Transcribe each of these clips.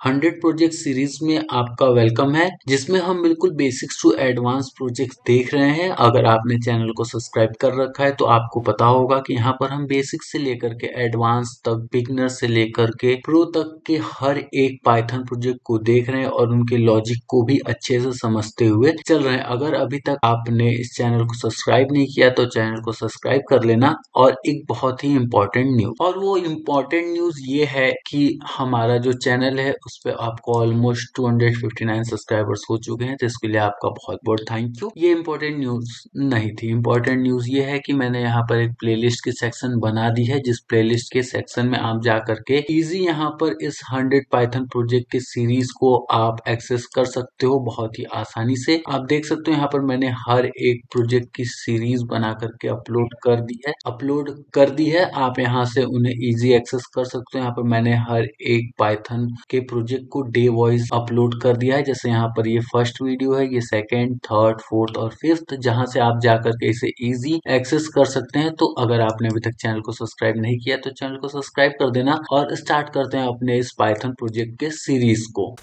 100 project series में आपका welcome है, जिसमें हम बिल्कुल बेसिक्स टू एडवांस प्रोजेक्ट्स देख रहे हैं। अगर आपने चैनल को सब्सक्राइब कर रखा है तो आपको पता होगा कि यहाँ पर हम बेसिक्स से लेकर के एडवांस तक, बिगनर से लेकर के प्रो तक के हर एक पाइथन प्रोजेक्ट को देख रहे हैं और उनके लॉजिक को भी अच्छे से समझते हुए चल रहे हैं। अगर अभी तक आपने इस चैनल को सब्सक्राइब नहीं किया तो चैनल को सब्सक्राइब कर लेना। और एक बहुत ही इम्पोर्टेंट न्यूज, और वो इम्पोर्टेंट न्यूज ये है कि हमारा जो चैनल है उस पे आपको ऑलमोस्ट 259 सब्सक्राइबर्स हो चुके हैं, तो इसके लिए आपका बहुत बहुत थैंक यू। ये इम्पोर्टेंट न्यूज नहीं थी। इम्पोर्टेंट न्यूज ये है कि मैंने यहाँ पर एक प्लेलिस्ट की सेक्शन बना दी है, जिस प्लेलिस्ट के सेक्शन में आप जा करके इजी यहाँ पर इस 100 पाइथन प्रोजेक्ट के सीरीज को आप एक्सेस कर सकते हो बहुत ही आसानी से। आप देख सकते हो यहाँ पर मैंने हर एक प्रोजेक्ट की सीरीज बना करके अपलोड कर दी है। आप यहाँ से उन्हें इजी एक्सेस कर सकते हो। यहाँ पर मैंने हर एक पाइथन के प्रोजेक्ट को डे वाइज अपलोड कर दिया है। जैसे यहाँ पर ये फर्स्ट वीडियो है, ये सेकंड, थर्ड, फोर्थ और फिफ्थ, जहाँ से आप जा करके इसे इजी एक्सेस कर सकते हैं। तो अगर आपने अभी तक चैनल को सब्सक्राइब नहीं किया तो चैनल को सब्सक्राइब कर देना और स्टार्ट करते हैं अपने इस पाइथन प्रोजेक्ट के सीरीज को।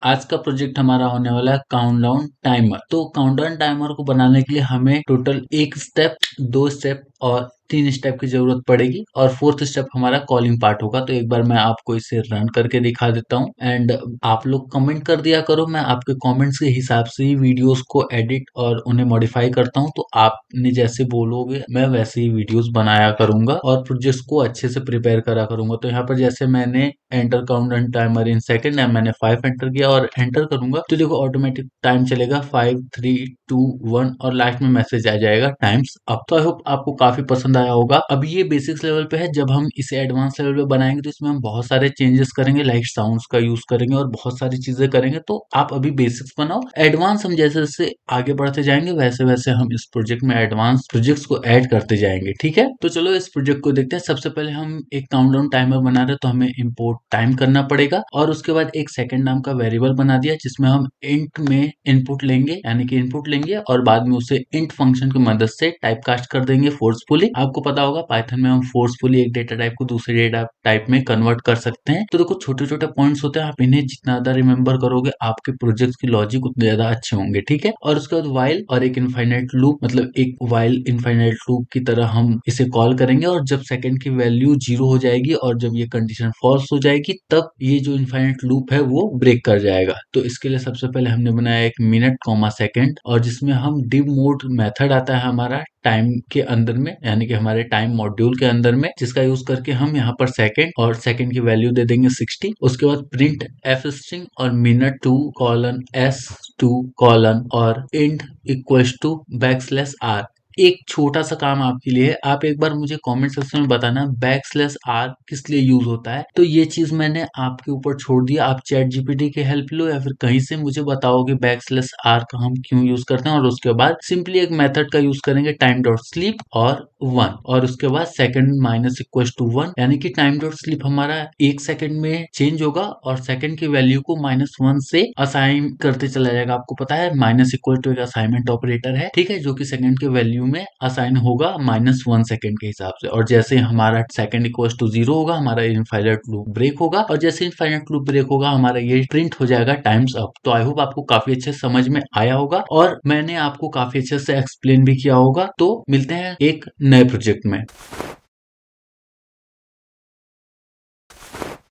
आज का प्रोजेक्ट हमारा होने वाला है काउंटडाउन टाइमर। तो काउंटडाउन टाइमर को बनाने के लिए हमें टोटल एक स्टेप, दो स्टेप और 3 स्टेप की जरूरत पड़ेगी और फोर्थ स्टेप हमारा कॉलिंग पार्ट होगा। तो एक बार मैं आपको इसे रन करके दिखा देता हूँ एंड आप लोग कमेंट कर दिया करो। मैं आपके कमेंट्स के हिसाब से ही वीडियोस को एडिट और उन्हें मॉडिफाई करता हूँ। तो आपने जैसे बोलोगे मैं वैसे ही वीडियोस बनाया करूंगा और प्रोजेक्ट्स को अच्छे से प्रिपेयर करा करूंगा। तो यहाँ पर जैसे मैंने enter countdown timer in second है, मैंने 5 एंटर किया और एंटर करूंगा तो देखो ऑटोमेटिक टाइम चलेगा 5 3 2 1 और लास्ट में मैसेज आ जाएगा टाइम्स अप। तो आई होप आपको काफी पसंद आया होगा। अभी ये बेसिक्स लेवल पे है, जब हम इसे एडवांस लेवल पे बनाएंगे तो इसमें हम बहुत सारे चेंजेस करेंगे, लाइक साउंड्स का यूज करेंगे और बहुत सारी चीजें करेंगे। तो आप अभी बेसिक्स बनाओ, एडवांस हम जैसे जैसे आगे बढ़ते जाएंगे वैसे वैसे हम इस प्रोजेक्ट में एडवांस प्रोजेक्ट्स को ऐड करते जाएंगे। ठीक है, तो चलो इस प्रोजेक्ट को देखते हैं। सबसे पहले हम एक काउंटडाउन टाइमर बना रहे हैं तो हमें इंपोर्ट टाइम करना पड़ेगा और उसके बाद एक सेकंड नाम का वेरिएबल बना दिया जिसमें हम इंट में इनपुट लेंगे, यानी कि इनपुट लेंगे और बाद में उसे इंट फंक्शन की मदद से टाइप कास्ट कर देंगे फोर्सफुली। आपको पता होगा पाइथन में हम फोर्सफुली एक डेटा टाइप को दूसरे डेटा टाइप में कन्वर्ट कर सकते हैं। तो देखो छोटे छोटे पॉइंट्स होते हैं, आप इन्हें जितना ज्यादा रिमेंबर करोगे आपके प्रोजेक्ट की लॉजिक उतने ज्यादा अच्छे होंगे। ठीक है, और उसके बाद वाइल और एक इनफाइनाइट लूप, मतलब एक वाइल इनफाइनाइट लूप की तरह हम इसे कॉल करेंगे और जब सेकंड की वैल्यू 0 हो जाएगी और जब ये कंडीशन फॉल्स हो जाएगी तब ये जो इनफाइनाइट लूप है वो ब्रेक कर जाएगा। तो इसके लिए सबसे पहले हमने बनाया एक मिनट कॉमा सेकंड और जिसमें हम div मोड मेथड आता है हमारा टाइम के अंदर में, यानी कि हमारे टाइम मॉड्यूल के अंदर में, जिसका यूज करके हम यहाँ पर सेकंड और सेकंड की वैल्यू दे देंगे 60। उसके बाद प्रिंट एफ स्ट्रिंग और मिनट 2 कॉलन एस 2 कॉलन और end equals to backslash R. एक छोटा सा काम आपके लिए है, आप एक बार मुझे कमेंट सेक्शन में बताना बैकस्लैश आर किस लिए यूज होता है। तो ये चीज मैंने आपके ऊपर छोड़ दिया, आप चैट जीपीटी की हेल्प लो या फिर कहीं से मुझे बताओगे बैकस्लैश आर का हम क्यों यूज करते हैं। और उसके बाद सिंपली एक मेथड का यूज करेंगे टाइम डॉट स्लीप और 1 और उसके बाद सेकंड माइनस इक्वल टू 1, यानी कि टाइम डॉट स्लीप हमारा एक सेकंड में चेंज होगा और सेकंड की वैल्यू को -1 से असाइन करते चला जाएगा। आपको पता है माइनस इक्वल टू एक असाइनमेंट ऑपरेटर है, ठीक है, जो कि सेकंड की वैल्यू में असाइन होगा -1 सेकंड के हिसाब से। और जैसे हमारा सेकंड इक्वल टू 0 होगा हमारा इनफाइनाइट लूप ब्रेक होगा और जैसे इनफाइनाइट लूप ब्रेक होगा हमारा ये प्रिंट हो जाएगा टाइम्स अप। तो आई होप आपको काफी अच्छे समझ में आया होगा और मैंने आपको काफी अच्छे से एक्सप्लेन भी किया होगा। तो मिलते हैं एक नए प्रोजेक्ट में।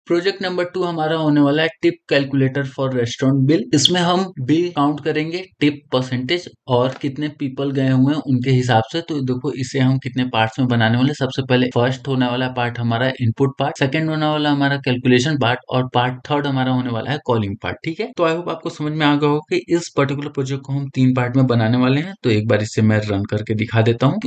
प्रोजेक्ट नंबर 2 हमारा होने वाला है tip calculator for restaurant bill. इसमें हम बिल काउंट करेंगे, टिप परसेंटेज और कितने पीपल गए हुए हैं उनके हिसाब से। तो देखो इसे हम कितने पार्ट्स में बनाने वाले। सबसे पहले फर्स्ट होने वाला पार्ट हमारा इनपुट पार्ट, सेकंड होने वाला हमारा कैलकुलेशन पार्ट और पार्ट थर्ड हमारा होने वाला है कॉलिंग पार्ट। ठीक है, तो आई होप आपको समझ में आ गया होगा कि इस पर्टिकुलर प्रोजेक्ट को हम 3 पार्ट में बनाने वाले हैं। तो एक बार इसे मैं रन करके दिखा देता हूँ।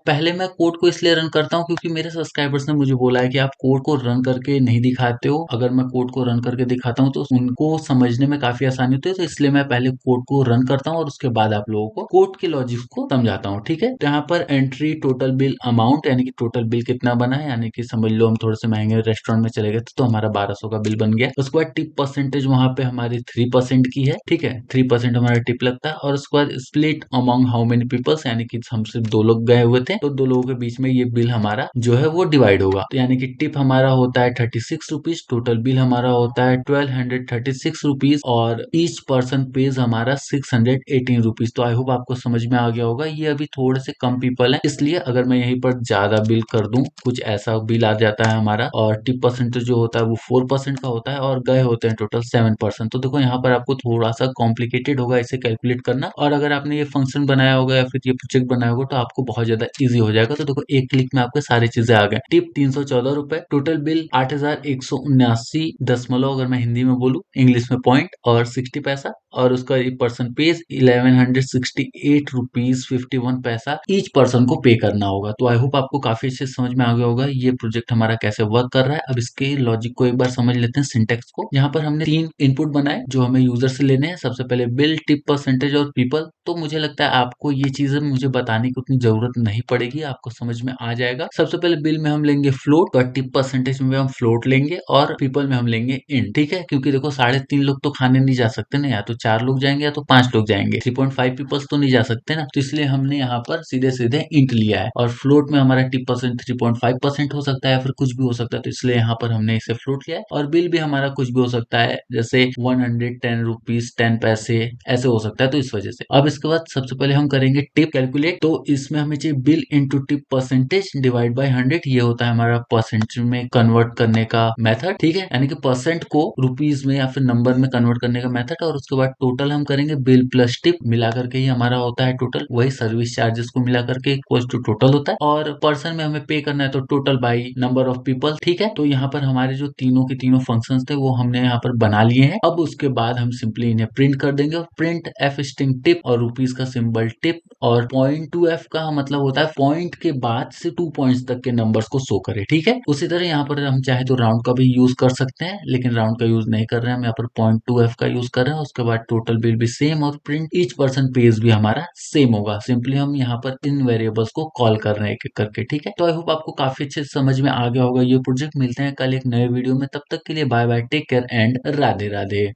पहले मैं कोड को इसलिए रन करता हूँ क्योंकि मेरे सब्सक्राइबर्स ने मुझे बोला है कि आप कोड को रन करके नहीं दिखाते चाहते हो अगर मैं कोड को रन करके दिखाता हूँ तो उनको समझने में काफी आसानी होती है, तो इसलिए मैं पहले कोड को रन करता हूँ और उसके बाद आप लोगों को कोड के लॉजिक को समझाता हूँ। ठीक है, तो यहाँ पर एंट्री टोटल बिल अमाउंट यानी कि टोटल बिल कितना बना है, यानी कि समझ लो हम थोड़े से महंगे रेस्टोरेंट में चले गए तो हमारा 1200 का बिल बन गया। उसके बाद टिप परसेंटेज वहां पे हमारी 3% की है। ठीक है, 3% हमारा टिप लगता है। और उसके बाद split among how many peoples, यानी कि हम सिर्फ 2 लोग गए हुए थे तो 2 लोगों के बीच में ये बिल हमारा जो है वो डिवाइड होगा। तो यानी कि टिप हमारा होता है 36 रुपीज, टोटल बिल हमारा होता है 1236 रुपीज और ईच पर्सन पेज हमारा 618 रुपीज। तो आई होप आपको समझ में आ गया होगा। ये अभी थोड़े से कम पीपल है, इसलिए अगर मैं यहीं पर ज्यादा बिल कर दूं, कुछ ऐसा बिल आ जाता है हमारा, और टिप परसेंटेज जो होता है वो 4% का होता है और गए होते हैं टोटल 7%। तो देखो यहाँ पर आपको थोड़ा सा कॉम्प्लिकेटेड होगा इसे कैलकुलेट करना, और अगर आपने ये फंक्शन बनाया होगा या फिर ये प्रोजेक्ट बनाया होगा तो आपको बहुत ज्यादा ईजी हो जाएगा। तो देखो एक क्लिक में आपके सारी चीजें आ गए। टिप 314 रुपए, टोटल बिल 8179 अगर मैं हिंदी में बोलूँ, इंग्लिश में पॉइंट और 60 पैसा, और उसका पर्सन पेज 1168 रुपीज 51 पैसा ईच पर्सन को पे करना होगा। तो आई होप आपको काफी अच्छे से समझ में आ गया होगा ये प्रोजेक्ट हमारा कैसे वर्क कर रहा है। अब इसके लॉजिक को एक बार समझ लेते हैं, सिंटेक्स को। यहाँ पर हमने 3 इनपुट बनाए जो हमें यूजर से लेने हैं। सबसे पहले बिल, टिप परसेंटेज और पीपल। तो मुझे लगता है आपको ये चीजें मुझे बताने की उतनी जरूरत नहीं पड़ेगी, आपको समझ में आ जाएगा। सबसे पहले बिल में हम लेंगे फ्लोट, और टिप परसेंटेज में हम फ्लोट लेंगे, और पीपल में हम लेंगे इन। ठीक है, क्योंकि देखो 3.5 लोग तो खाने नहीं जा सकते ना, या तो 4 लोग जाएंगे या तो 5 लोग जाएंगे, 3.5 पीपल्स तो नहीं जा सकते ना, तो इसलिए हमने यहाँ पर सीधे सीधे इंट लिया है। और फ्लोट में हमारा टिप परसेंट 3.5% हो सकता है या फिर कुछ भी हो सकता है, तो इसलिए यहाँ पर हमने इसे फ्लोट लिया है। और बिल भी हमारा कुछ भी हो सकता है, जैसे 110 रुपीज 10 पैसे ऐसे हो सकता है, तो इस वजह से। अब इसके बाद सबसे पहले हम करेंगे टिप कैलकुलेट। तो इसमें हमें चाहिए bill into tip percentage divide by 100। ये होता है हमारा परसेंटेज में कन्वर्ट करने का मेथड। ठीक है, यानी कि परसेंट को रुपीज में या फिर नंबर में कन्वर्ट करने का मेथड। और उसके बाद टोटल हम करेंगे बिल प्लस टिप मिला करके ही हमारा होता है टोटल, वही सर्विस चार्जेस को मिला करके इक्वल्स टू टोटल होता है। और पर्सन में हमें पे करना है तो total by number of people. ठीक है, तो यहाँ पर हमारे जो तीनों के तीनों फंक्शंस थे वो हमने यहाँ पर बना लिए हैं। अब उसके बाद हम सिंपली इन्हें प्रिंट कर देंगे, और प्रिंट एफ स्ट्रिंग टिप और रुपीज का सिंबल टिप, और पॉइंट टू एफ का मतलब होता है पॉइंट के बाद से 2 पॉइंट्स तक के नंबर्स को शो करे। ठीक है, उसी तरह यहाँ पर हम चाहे तो राउंड का भी यूज कर सकते हैं, लेकिन राउंड का यूज नहीं कर रहे हैं हम, यहाँ पर पॉइंट टू एफ का यूज कर रहे हैं। उसके बाद टोटल बिल भी सेम, और प्रिंट ईच पर्सन पेज भी हमारा सेम होगा। सिंपली हम यहाँ पर इन वेरिएबल्स को कॉल कर रहे हैं एक एक करके। ठीक है, तो आई होप आपको काफी अच्छे से समझ में आ गया होगा ये प्रोजेक्ट। मिलते हैं कल एक नए वीडियो में, तब तक के लिए bye bye, take care and Radhe Radhe.